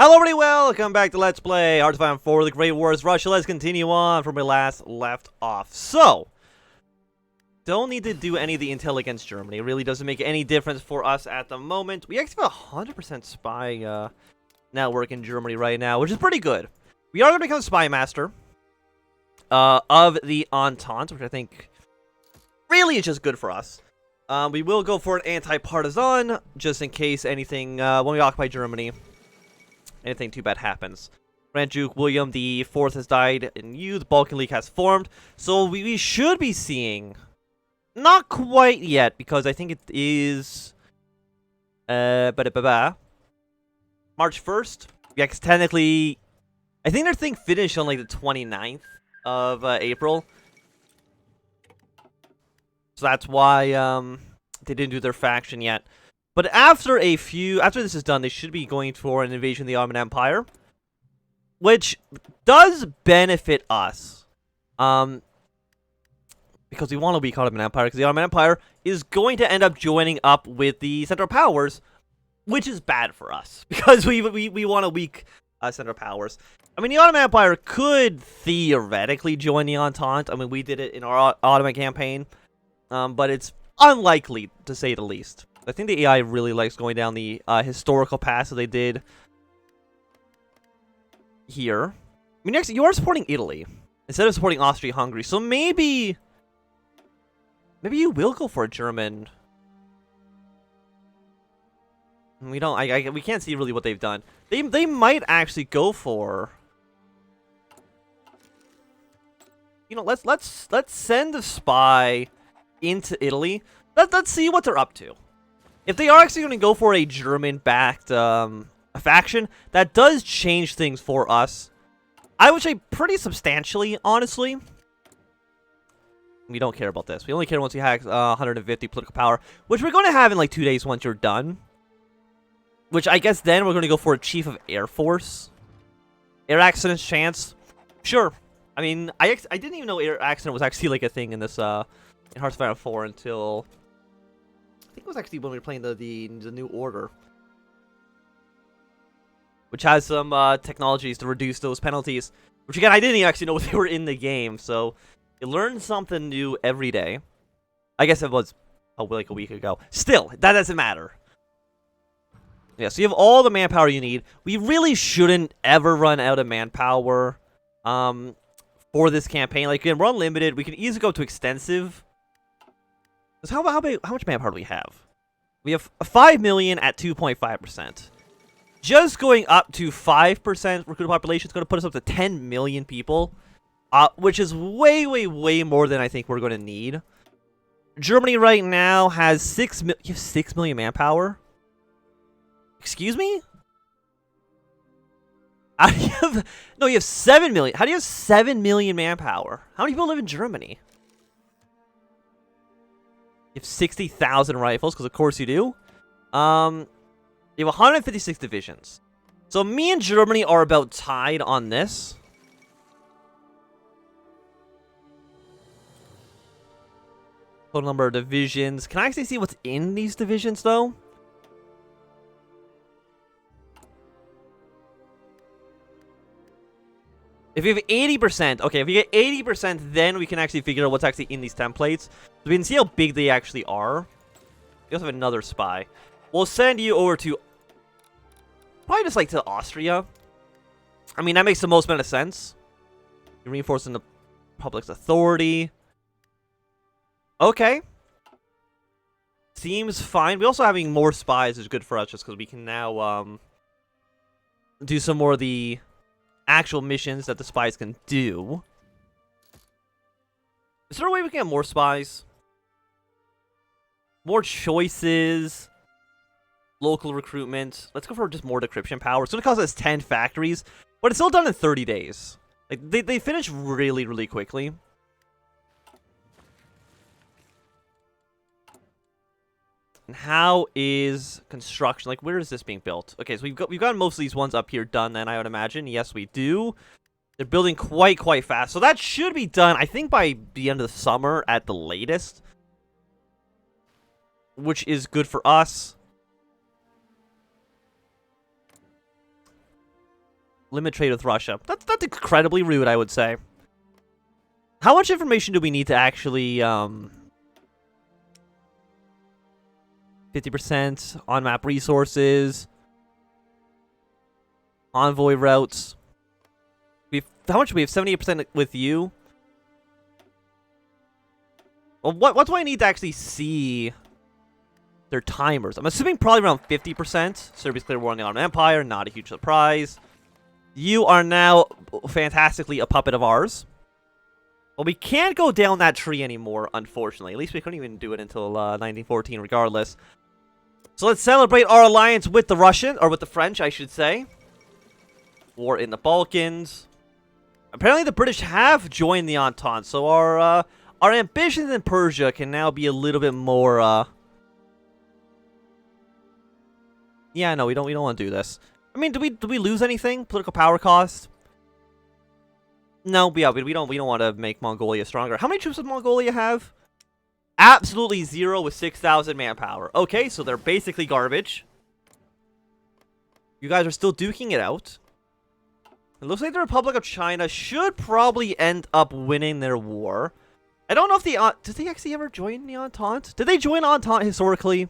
Hello everybody, welcome back to Let's Play HOI4, The Great Wars Russia. Let's continue on from where we last left off. So, don't need to do any of the intel against Germany. It really doesn't make any difference for us at the moment. We actually have a 100% spy network in Germany right now, which is pretty good. We are going to become spy master of the Entente, which I think really is just good for us. We will go for an anti-partisan, just in case anything, when we occupy Germany, anything too bad happens. Grand Duke William IV has died in youth. Balkan League has formed. So we should be seeing... Not quite yet, because I think it is... March 1st? Yeah, because technically... I think their thing finished on like the 29th of April. So that's why they didn't do their faction yet. But after this is done, they should be going for an invasion of the Ottoman Empire, which does benefit us, because we want a weak Ottoman Empire, because the Ottoman Empire is going to end up joining up with the Central Powers, which is bad for us, because we want a weak Central Powers. I mean, the Ottoman Empire could theoretically join the Entente. I mean, we did it in our Ottoman campaign, but it's unlikely, to say the least. I think the AI really likes going down the historical path that they did here. I mean, actually, you are supporting Italy instead of supporting Austria-Hungary, so maybe you will go for a German. We don't. We can't see really what they've done. They might actually go for. You know, let's send a spy into Italy. Let's see what they're up to. If they are actually going to go for a German-backed faction, that does change things for us. I would say pretty substantially, honestly. We don't care about this. We only care once we have 150 political power, which we're going to have in like 2 days once you're done. Which I guess then we're going to go for a Chief of Air Force. Air accidents chance. Sure. I mean, I didn't even know air accident was actually like a thing in this in HOI4 until... I think it was actually when we were playing the New Order, which has some technologies to reduce those penalties. Which again, I didn't actually know they were in the game, so you learn something new every day. I guess it was like a week ago. Still, that doesn't matter. Yeah, so you have all the manpower you need. We really shouldn't ever run out of manpower for this campaign. Like, again, we're unlimited. We can easily go to extensive. How much manpower do we have? We have 5 million at 2.5%. Just going up to 5% recruited population is going to put us up to 10 million people, which is way, way, way more than I think we're going to need. Germany right now has 6 million manpower. Excuse me? How do you have... No, you have 7 million. How do you have 7 million manpower? How many people live in Germany? You have 60,000 rifles, because of course you do. You have 156 divisions. So me and Germany are about tied on this. Total number of divisions. Can I actually see what's in these divisions, though? If you have 80%, okay, if you get 80%, then we can actually figure out what's actually in these templates. So we can see how big they actually are. We also have another spy. We'll send you over to... Probably just like to Austria. I mean, that makes the most amount of sense. You're reinforcing the public's authority. Okay. Seems fine. We also having more spies is good for us just because we can now do some more of the actual missions that the spies can do. Is there a way we can get more spies? More choices. Local recruitment. Let's go for just more decryption power. It's going to cost us 10 factories, but it's still done in 30 days. Like, they finish really, really quickly. And how is construction? Like, where is this being built? Okay, so we've got most of these ones up here done then, I would imagine. Yes, we do. They're building quite fast. So that should be done, I think, by the end of the summer at the latest. Which is good for us. Limit trade with Russia. That's incredibly rude, I would say. How much information do we need to actually 50% on-map resources, envoy routes. How much do we have? 78% with you. Well, what do I need to actually see their timers? I'm assuming probably around 50%. Serbia's clear war on the Ottoman Empire, not a huge surprise. You are now fantastically a puppet of ours. Well, we can't go down that tree anymore, unfortunately. At least we couldn't even do it until 1914, regardless. So let's celebrate our alliance with the Russian, or with the French, I should say. War in the Balkans. Apparently, the British have joined the Entente, so our ambitions in Persia can now be a little bit more. Yeah, no, we don't want to do this. I mean, do we lose anything? Political power cost? No, yeah, we don't want to make Mongolia stronger. How many troops does Mongolia have? Absolutely 0 with 6,000 manpower. Okay, so they're basically garbage. You guys are still duking it out. It looks like the Republic of China should probably end up winning their war. I don't know if did they actually ever join the Entente? Did they join Entente historically?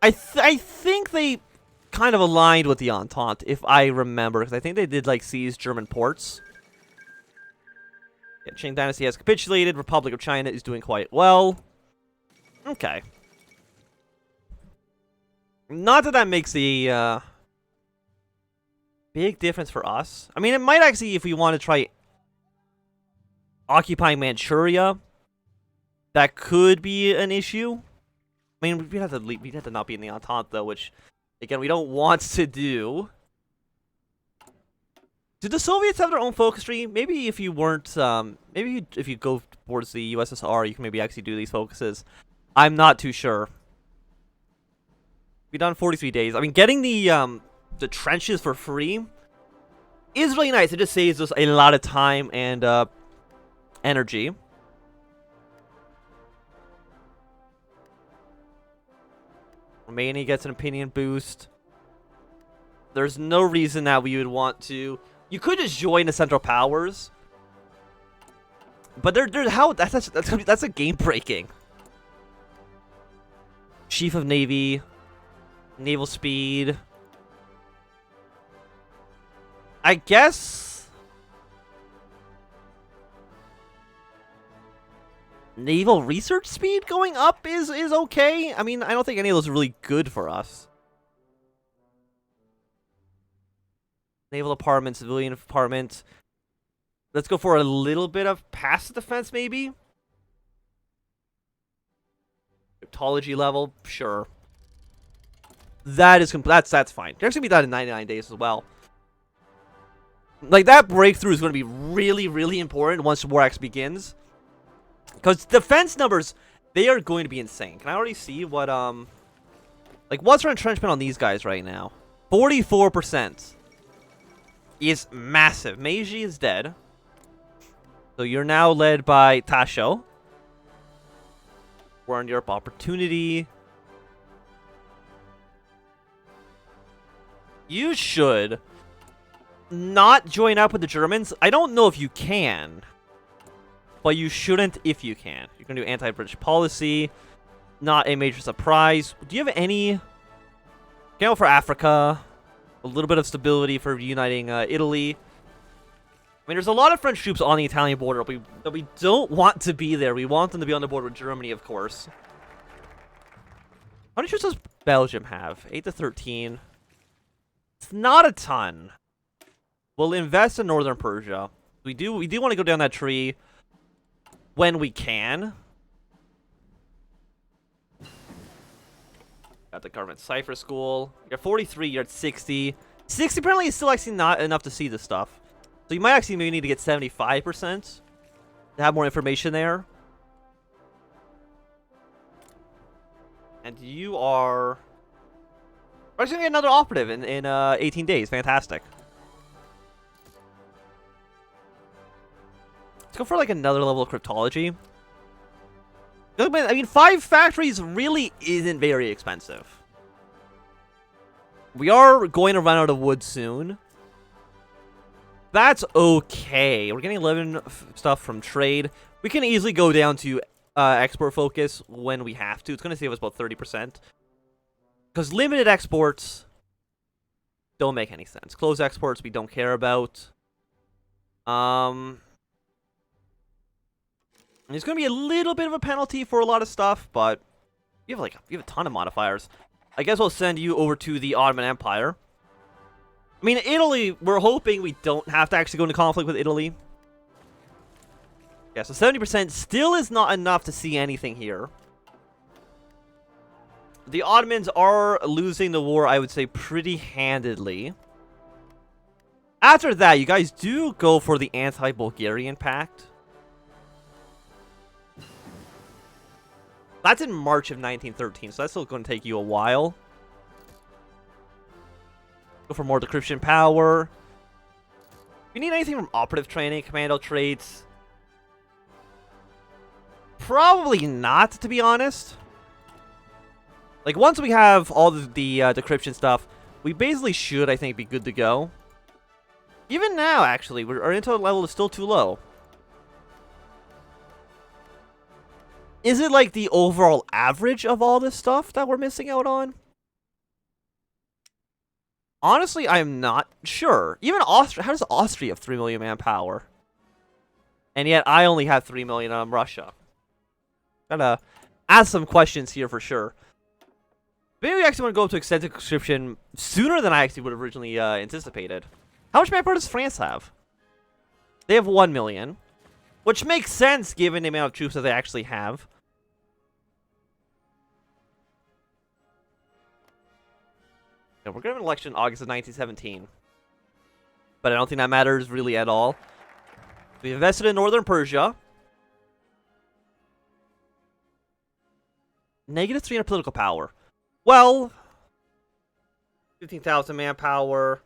I think they kind of aligned with the Entente, if I remember, because I think they did like seize German ports. Yeah, Qing Dynasty has capitulated. Republic of China is doing quite well. Okay. Not that that makes a big difference for us. I mean, it might actually, if we want to try occupying Manchuria, that could be an issue. I mean, we'd have to not be in the Entente, though, which, again, we don't want to do. Do the Soviets have their own focus tree? Maybe if you weren't, maybe if you go towards the USSR, you can maybe actually do these focuses. I'm not too sure. We've done 43 days. I mean, getting the trenches for free is really nice. It just saves us a lot of time and energy. Romania gets an opinion boost. There's no reason that we would want to. You could just join the Central Powers, but that's a game breaking. Chief of Navy, naval speed. I guess naval research speed going up is okay. I mean, I don't think any of those are really good for us. Naval department, civilian department. Let's go for a little bit of passive defense, maybe. Cryptology level, sure. That's fine. They're actually gonna be done in 99 days as well. Like, that breakthrough is going to be really, really important once the war actually begins. Because defense numbers, they are going to be insane. Can I already see what, like, what's our entrenchment on these guys right now? 44% is massive. Meiji is dead. So you're now led by Tasho. War in Europe opportunity. You should not join up with the Germans. I don't know if you can, but you shouldn't if you can. You're going to do anti-British policy. Not a major surprise. Do you have any... Go for Africa. A little bit of stability for uniting Italy. I mean, there's a lot of French troops on the Italian border that we don't want to be there. We want them to be on the border with Germany, of course. How many troops does Belgium have? 8 to 13. It's not a ton. We'll invest in northern Persia. We do want to go down that tree when we can. Got the government cipher school. You're at 43, you're at 60. 60 apparently is still actually not enough to see this stuff. So you might actually maybe need to get 75% to have more information there. And you are... We're actually going to get another operative in 18 days. Fantastic. Let's go for like another level of cryptology. I mean, 5 factories really isn't very expensive. We are going to run out of wood soon. That's okay. We're getting 11 stuff from trade. We can easily go down to export focus when we have to. It's going to save us about 30%. Because limited exports don't make any sense. Closed exports we don't care about. There's going to be a little bit of a penalty for a lot of stuff, but you have a ton of modifiers. I guess I'll send you over to the Ottoman Empire. I mean, Italy, we're hoping we don't have to actually go into conflict with Italy. Yeah, so 70% still is not enough to see anything here. The Ottomans are losing the war, I would say, pretty handedly. After that, you guys do go for the anti-Bulgarian pact. That's in March of 1913, so that's still going to take you a while. Go for more decryption power. If you need anything from operative training, commando traits, probably not, to be honest. Like, once we have all the decryption stuff, we basically should, I think, be good to go. Even now, actually, our intel level is still too low. Is it like the overall average of all this stuff that we're missing out on? Honestly, I am not sure. Even Austria, how does Austria have 3 million manpower? And yet I only have 3 million on Russia. Gotta ask some questions here for sure. Maybe we actually want to go up to extended conscription sooner than I actually would have originally anticipated. How much manpower does France have? They have 1 million. Which makes sense given the amount of troops that they actually have. Yeah, we're going to have an election in August of 1917. But I don't think that matters really at all. We invested in northern Persia. Negative 300 political power. Well, 15,000 manpower.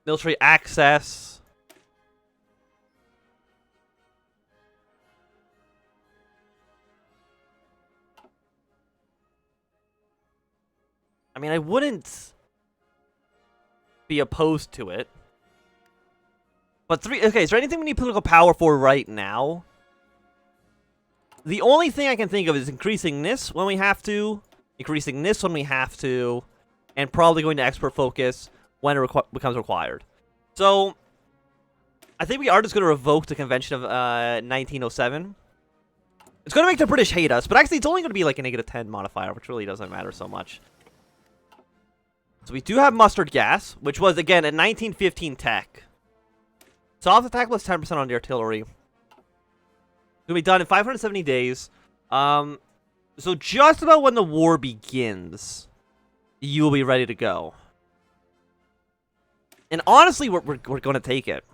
Military access. I mean, I wouldn't be opposed to it. But okay, is there anything we need political power for right now? The only thing I can think of is increasing this when we have to, increasing this when we have to, and probably going to export focus when it becomes required. So, I think we are just going to revoke the convention of 1907. It's going to make the British hate us, but actually it's only going to be like a negative 10 modifier, which really doesn't matter so much. So we do have mustard gas, which was, again, a 1915 tech. Soft attack plus 10% on the artillery. It's going to be done in 570 days. So just about when the war begins, you will be ready to go. And honestly, we're going to take it.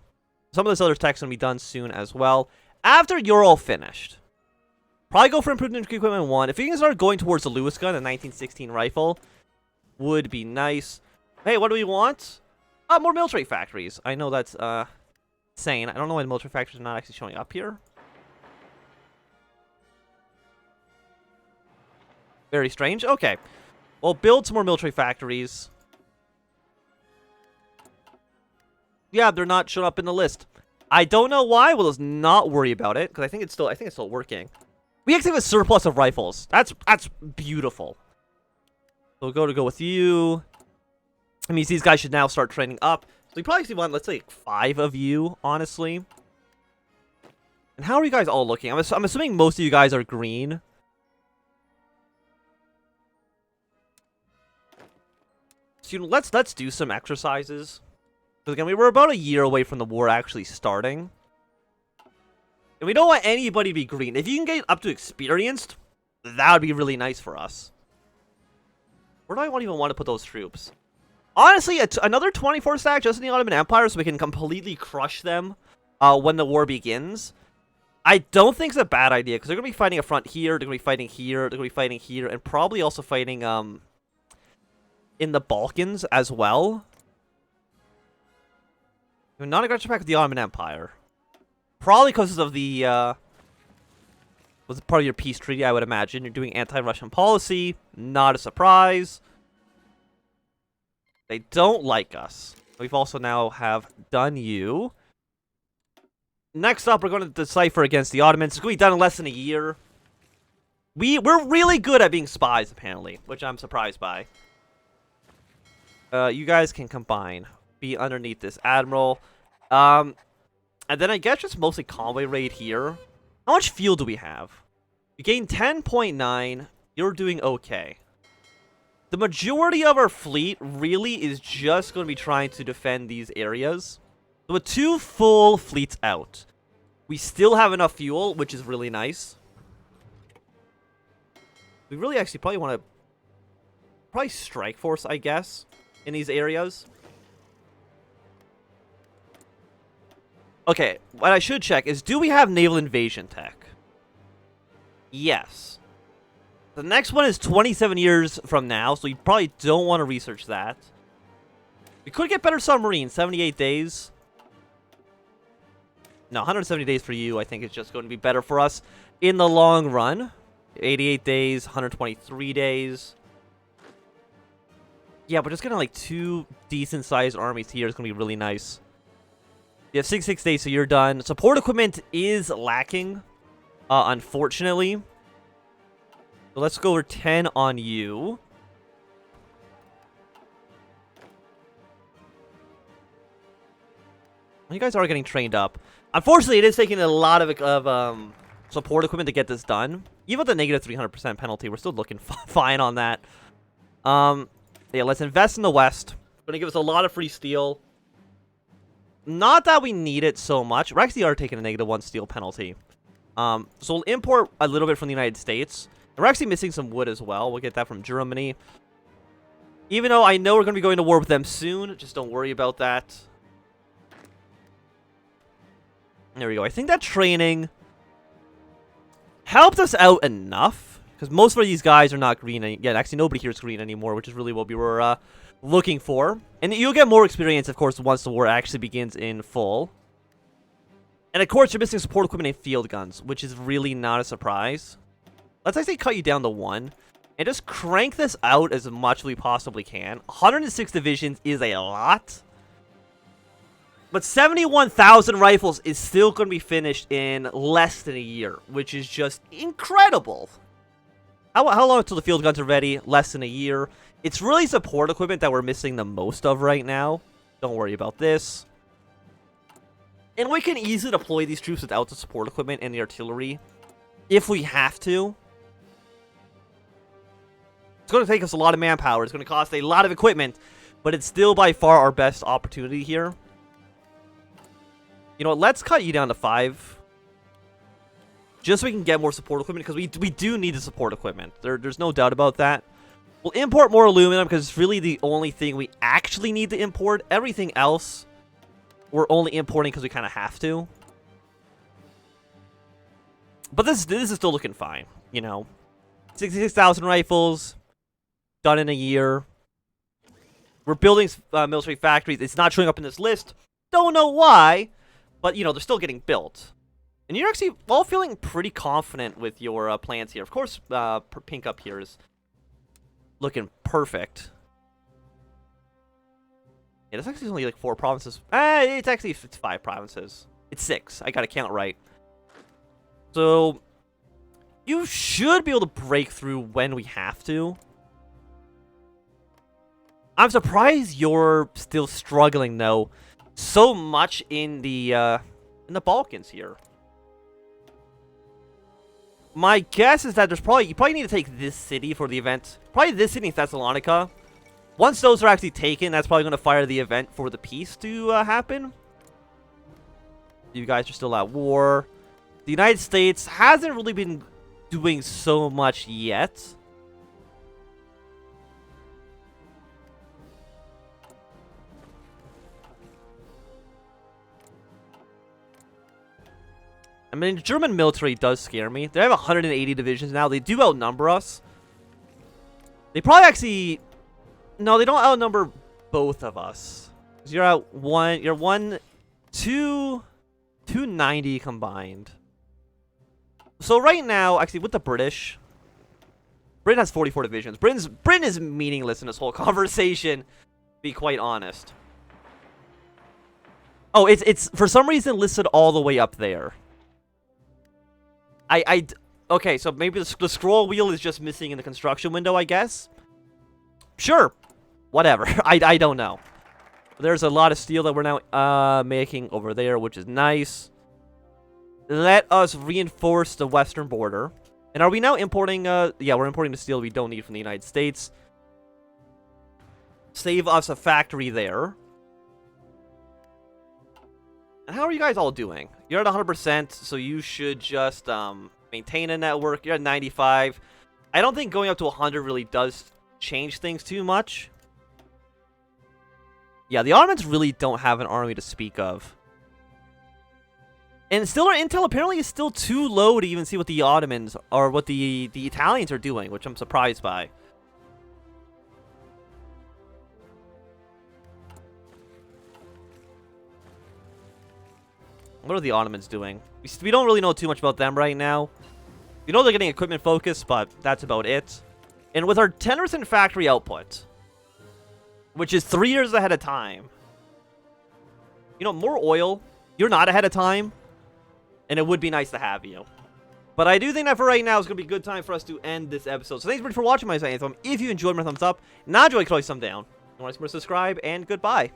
Some of this other tech's going to be done soon as well. After you're all finished, probably go for improved equipment 1. If you can start going towards the Lewis gun, a 1916 rifle, would be nice. Hey, what do we want? More military factories. I know that's insane. I don't know why the military factories are not actually showing up here. Very strange. Okay. Well, build some more military factories. Yeah, they're not showing up in the list. I don't know why. Well, let's not worry about it because I think it's still working. We actually have a surplus of rifles. That's beautiful. So we'll go with you. I mean, these guys should now start training up. So we probably want, let's say, 5 of you, honestly. And how are you guys all looking? I'm assuming most of you guys are green. So let's do some exercises. Because again, we were about a year away from the war actually starting. And we don't want anybody to be green. If you can get up to experienced, that would be really nice for us. Where do I even want to put those troops? Honestly, it's another 24 stack just in the Ottoman Empire so we can completely crush them when the war begins. I don't think it's a bad idea because they're going to be fighting a front here, they're going to be fighting here, they're going to be fighting here, and probably also fighting in the Balkans as well. Not aggressive pact with the Ottoman Empire. Probably because of the was part of your peace treaty, I would imagine. You're doing anti-Russian policy. Not a surprise. They don't like us. We've also now have done you. Next up, we're going to decipher against the Ottomans. It's going to be done in less than a year. We're really good at being spies, apparently, which I'm surprised by. You guys can combine. Be underneath this admiral. And then I guess just mostly convoy raid here. How much fuel do we have? We gained 10.9. You're doing okay. The majority of our fleet really is just going to be trying to defend these areas. So with 2 full fleets out, we still have enough fuel, which is really nice. We really actually probably want to... Probably strike force, I guess, in these areas. Okay, what I should check is, do we have naval invasion tech? Yes. The next one is 27 years from now, so you probably don't want to research that. We could get better submarines, 78 days. No, 170 days for you, I think is just going to be better for us in the long run. 88 days, 123 days. Yeah, but just getting like 2 decent-sized armies here is going to be really nice. You have 66 days, so you're done. Support equipment is lacking, unfortunately. So let's go over 10 on you. You guys are getting trained up. Unfortunately, it is taking a lot of support equipment to get this done. Even with the negative 300% penalty, we're still looking fine on that. Yeah, let's invest in the West. Going to give us a lot of free steel. Not that we need it so much. We actually are taking a -1 steel penalty. So we'll import a little bit from the United States. And we're actually missing some wood as well. We'll get that from Germany. Even though I know we're going to be going to war with them soon. Just don't worry about that. There we go. I think that training helped us out enough. Because most of these guys are not green. Yeah, actually nobody here is green anymore. Which is really what we were looking for. And you'll get more experience, of course, once the war actually begins in full. And of course, you're missing support equipment and field guns. Which is really not a surprise. Let's actually cut you down to 1. And just crank this out as much as we possibly can. 106 divisions is a lot. But 71,000 rifles is still going to be finished in less than a year, which is just incredible. How long until the field guns are ready? Less than a year. It's really support equipment that we're missing the most of right now. Don't worry about this. And we can easily deploy these troops without the support equipment and the artillery, if we have to. It's going to take us a lot of manpower. It's going to cost a lot of equipment, but it's still by far our best opportunity here. You know what, let's cut you down to 5. Just so we can get more support equipment, because we do need the support equipment. There's no doubt about that. We'll import more aluminum, because it's really the only thing we actually need to import. Everything else, we're only importing because we kind of have to. But this is still looking fine, you know. 66,000 rifles, done in a year. We're building military factories. It's not showing up in this list. Don't know why. But, you know, they're still getting built. And you're actually all feeling pretty confident with your plans here. Of course, pink up here is looking perfect. Yeah, there's actually only like 4 provinces. It's 5 provinces. It's 6. I gotta count right. So, you should be able to break through when we have to. I'm surprised you're still struggling, though, so much in the Balkans here. My guess is that you probably need to take this city for the event. Probably this city in Thessalonica. Once those are actually taken, that's probably going to fire the event for the peace to happen. You guys are still at war. The United States hasn't really been doing so much yet. I mean, the German military does scare me. They have 180 divisions now. They do outnumber us. They probably actually... No, they don't outnumber both of us. You're at 290 combined. So right now, actually, with the British... Britain has 44 divisions. Britain is meaningless in this whole conversation, to be quite honest. Oh, it's for some reason listed all the way up there. Okay, so maybe the scroll wheel is just missing in the construction window, I guess? Sure. Whatever. I don't know. There's a lot of steel that we're now making over there, which is nice. Let us reinforce the western border. And are we now importing, yeah, we're importing the steel we don't need from the United States. Save us a factory there. And how are you guys all doing? You're at 100%, so you should just, maintain a network. You're at 95. I don't think going up to 100 really does change things too much. Yeah, the Ottomans really don't have an army to speak of. And still, our intel apparently is still too low to even see what the Ottomans or what the Italians are doing, which I'm surprised by. What are the Ottomans doing? We don't really know too much about them right now. We know they're getting equipment focused, but that's about it. And with our 10% factory output, which is 3 years ahead of time. You know, more oil. You're not ahead of time. And it would be nice to have you. But I do think that for right now, it's going to be a good time for us to end this episode. So thanks for watching my Anthem. If you enjoyed, my thumbs up. Not enjoyed, click thumbs down. If you want to subscribe, and goodbye.